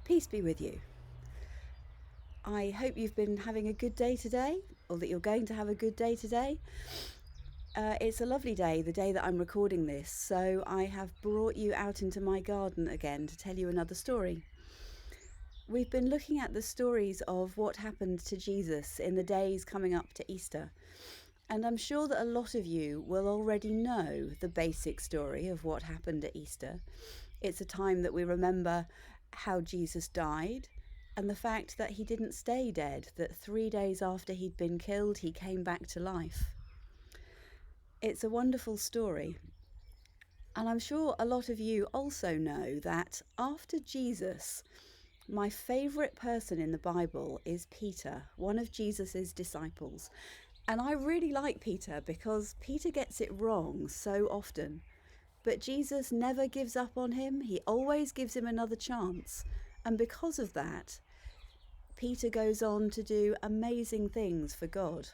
Peace be with you. I hope you've been having a good day today, or that you're going to have a good day today. It's a lovely day, the day that I'm recording this, so I have brought you out into my garden again to tell you another story. We've been looking at the stories of what happened to Jesus in the days coming up to Easter. And I'm sure that a lot of you will already know the basic story of what happened at Easter. It's a time that we remember how Jesus died and the fact that he didn't stay dead, that 3 days after he'd been killed, he came back to life. It's a wonderful story. And I'm sure a lot of you also know that after Jesus, my favourite person in the Bible is Peter, one of Jesus's disciples. And I really like Peter because Peter gets it wrong so often. But Jesus never gives up on him. He always gives him another chance. And because of that, Peter goes on to do amazing things for God.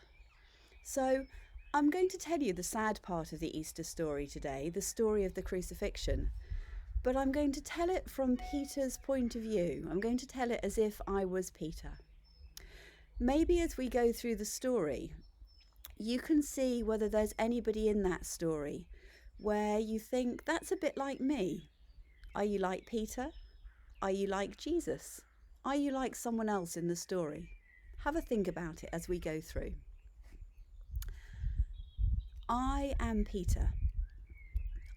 So I'm going to tell you the sad part of the Easter story today, the story of the Crucifixion. But I'm going to tell it from Peter's point of view. I'm going to tell it as if I was Peter. Maybe as we go through the story, you can see whether there's anybody in that story where you think, that's a bit like me. Are you like Peter? Are you like Jesus? Are you like someone else in the story? Have a think about it as we go through. I am Peter.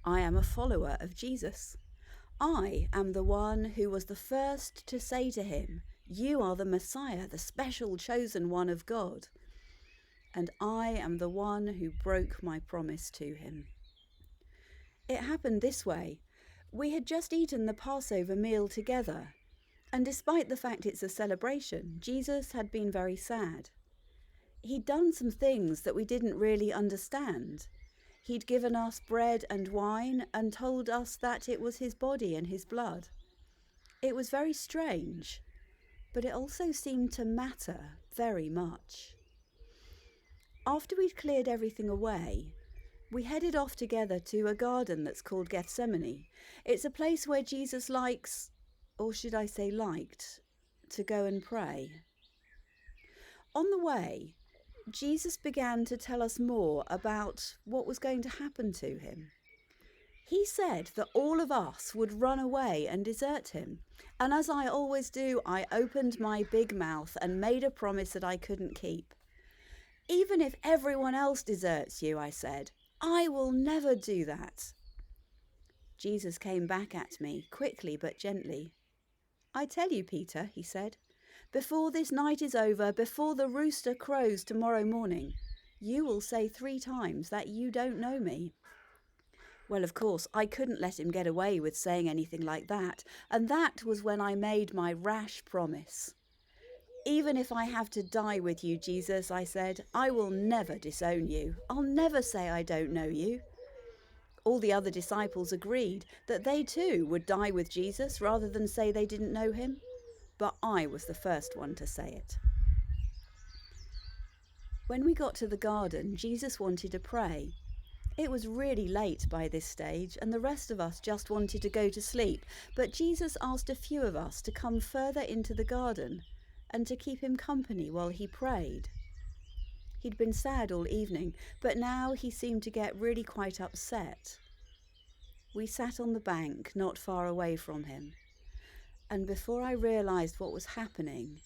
I am a follower of Jesus. I am the one who was the first to say to him, "You are the Messiah, the special chosen one of God." And I am the one who broke my promise to him. It happened this way. We had just eaten the Passover meal together, and despite the fact it's a celebration, Jesus had been very sad. He'd done some things that we didn't really understand. He'd given us bread and wine and told us that it was his body and his blood. It was very strange, but it also seemed to matter very much. After we'd cleared everything away, we headed off together to a garden that's called Gethsemane. It's a place where Jesus likes, or should I say liked, to go and pray. On the way, Jesus began to tell us more about what was going to happen to him. He said that all of us would run away and desert him. And as I always do, I opened my big mouth and made a promise that I couldn't keep. Even if everyone else deserts you, I said, I will never do that. Jesus came back at me, quickly but gently. I tell you, Peter, he said, before this night is over, before the rooster crows tomorrow morning, you will say 3 times that you don't know me. Well, of course, I couldn't let him get away with saying anything like that, and that was when I made my rash promise. Even if I have to die with you, Jesus, I said, I will never disown you. I'll never say I don't know you. All the other disciples agreed that they too would die with Jesus rather than say they didn't know him. But I was the first one to say it. When we got to the garden, Jesus wanted to pray. It was really late by this stage, and the rest of us just wanted to go to sleep. But Jesus asked a few of us to come further into the garden and to keep him company while he prayed. He'd been sad all evening, but now he seemed to get really quite upset. We sat on the bank not far away from him, and before I realised what was happening,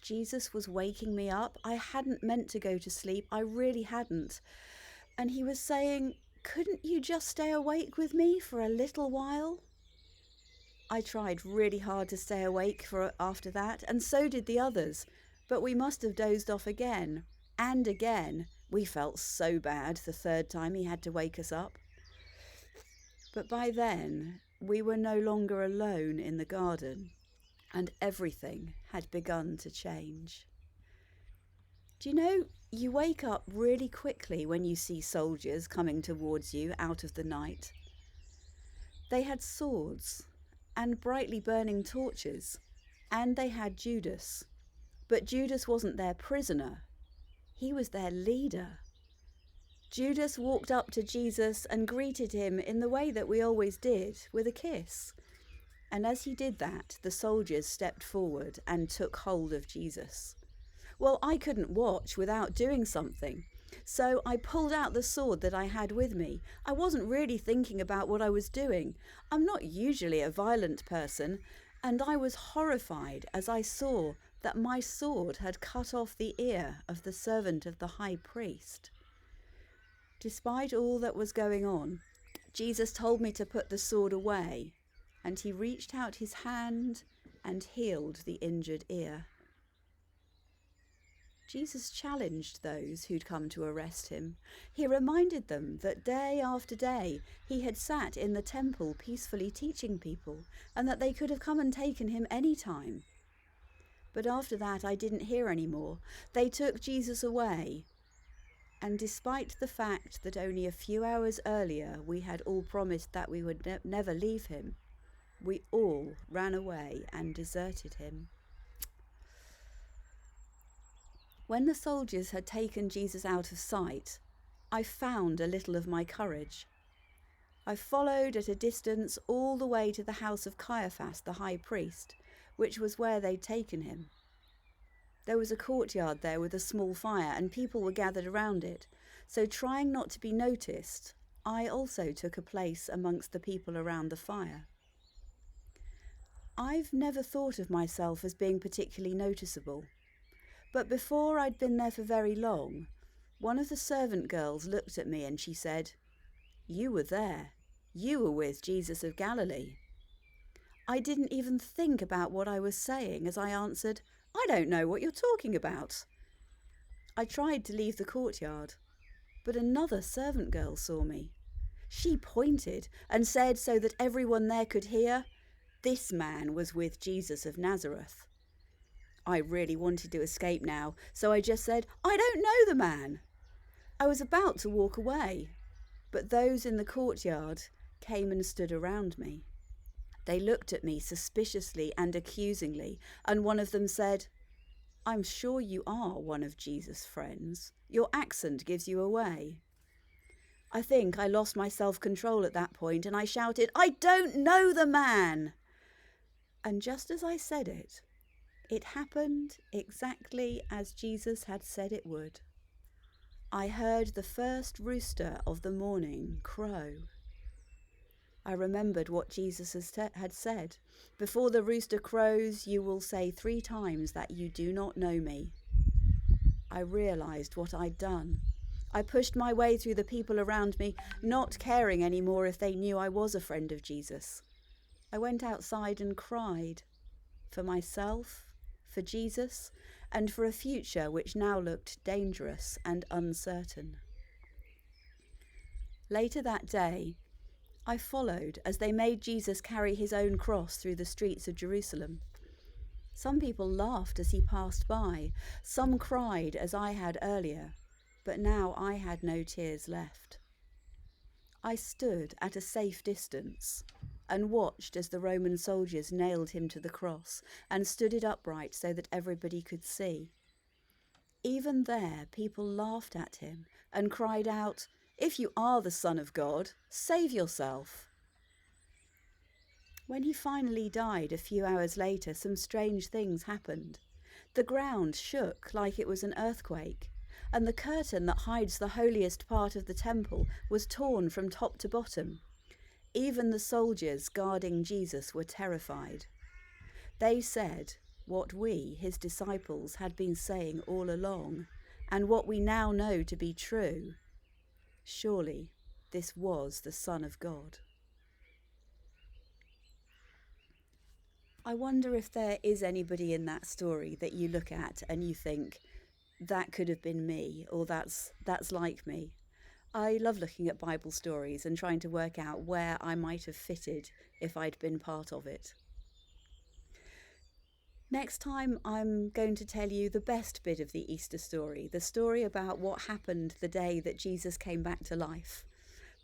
Jesus was waking me up. I hadn't meant to go to sleep, I really hadn't. And he was saying, couldn't you just stay awake with me for a little while? I tried really hard to stay awake after that, and so did the others, but we must have dozed off again. And again. We felt so bad the 3rd time he had to wake us up. But by then, we were no longer alone in the garden, and everything had begun to change. Do you know, you wake up really quickly when you see soldiers coming towards you out of the night. They had swords and brightly burning torches, and they had Judas. But Judas wasn't their prisoner. He was their leader. Judas walked up to Jesus and greeted him in the way that we always did, with a kiss. And as he did that, the soldiers stepped forward and took hold of Jesus. Well, I couldn't watch without doing something. So I pulled out the sword that I had with me. I wasn't really thinking about what I was doing. I'm not usually a violent person, and I was horrified as I saw that my sword had cut off the ear of the servant of the high priest. Despite all that was going on, Jesus told me to put the sword away, and he reached out his hand and healed the injured ear. Jesus challenged those who'd come to arrest him. He reminded them that day after day he had sat in the temple peacefully teaching people, and that they could have come and taken him any time. But after that I didn't hear any more. They took Jesus away, and despite the fact that only a few hours earlier we had all promised that we would never leave him, we all ran away and deserted him. When the soldiers had taken Jesus out of sight, I found a little of my courage. I followed at a distance all the way to the house of Caiaphas, the high priest, which was where they'd taken him. There was a courtyard there with a small fire, and people were gathered around it. So trying not to be noticed, I also took a place amongst the people around the fire. I've never thought of myself as being particularly noticeable. But before I'd been there for very long, one of the servant girls looked at me and she said, "You were there. You were with Jesus of Galilee." I didn't even think about what I was saying as I answered, "I don't know what you're talking about." I tried to leave the courtyard, but another servant girl saw me. She pointed and said so that everyone there could hear, "This man was with Jesus of Nazareth." I really wanted to escape now, so I just said, "I don't know the man." I was about to walk away, but those in the courtyard came and stood around me. They looked at me suspiciously and accusingly, and one of them said, "I'm sure you are one of Jesus' friends. Your accent gives you away." I think I lost my self-control at that point, and I shouted, "I don't know the man!" And just as I said it, it happened exactly as Jesus had said it would. I heard the first rooster of the morning crow. I remembered what Jesus had said. "Before the rooster crows, you will say 3 times that you do not know me." I realised what I'd done. I pushed my way through the people around me, not caring anymore if they knew I was a friend of Jesus. I went outside and cried. For myself, for Jesus, and for a future which now looked dangerous and uncertain. Later that day, I followed as they made Jesus carry his own cross through the streets of Jerusalem. Some people laughed as he passed by. Some cried as I had earlier, but now I had no tears left. I stood at a safe distance and watched as the Roman soldiers nailed him to the cross and stood it upright so that everybody could see. Even there, people laughed at him and cried out, "If you are the Son of God, save yourself." When he finally died a few hours later, some strange things happened. The ground shook like it was an earthquake, and the curtain that hides the holiest part of the temple was torn from top to bottom. Even the soldiers guarding Jesus were terrified. They said what we, his disciples, had been saying all along, and what we now know to be true. Surely this was the Son of God. I wonder if there is anybody in that story that you look at and you think, that could have been me, or that's like me. I love looking at Bible stories and trying to work out where I might have fitted if I'd been part of it. Next time I'm going to tell you the best bit of the Easter story, the story about what happened the day that Jesus came back to life.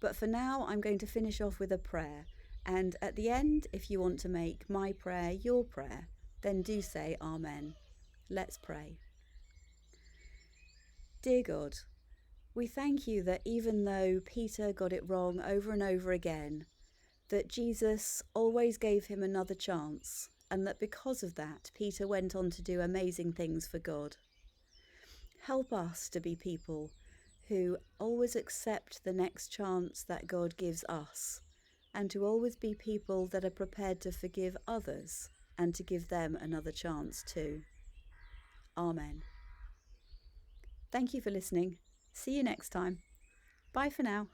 But for now, I'm going to finish off with a prayer. And at the end, if you want to make my prayer your prayer, then do say Amen. Let's pray. Dear God, we thank you that even though Peter got it wrong over and over again, that Jesus always gave him another chance, and that because of that, Peter went on to do amazing things for God. Help us to be people who always accept the next chance that God gives us, and to always be people that are prepared to forgive others and to give them another chance too. Amen. Thank you for listening. See you next time. Bye for now.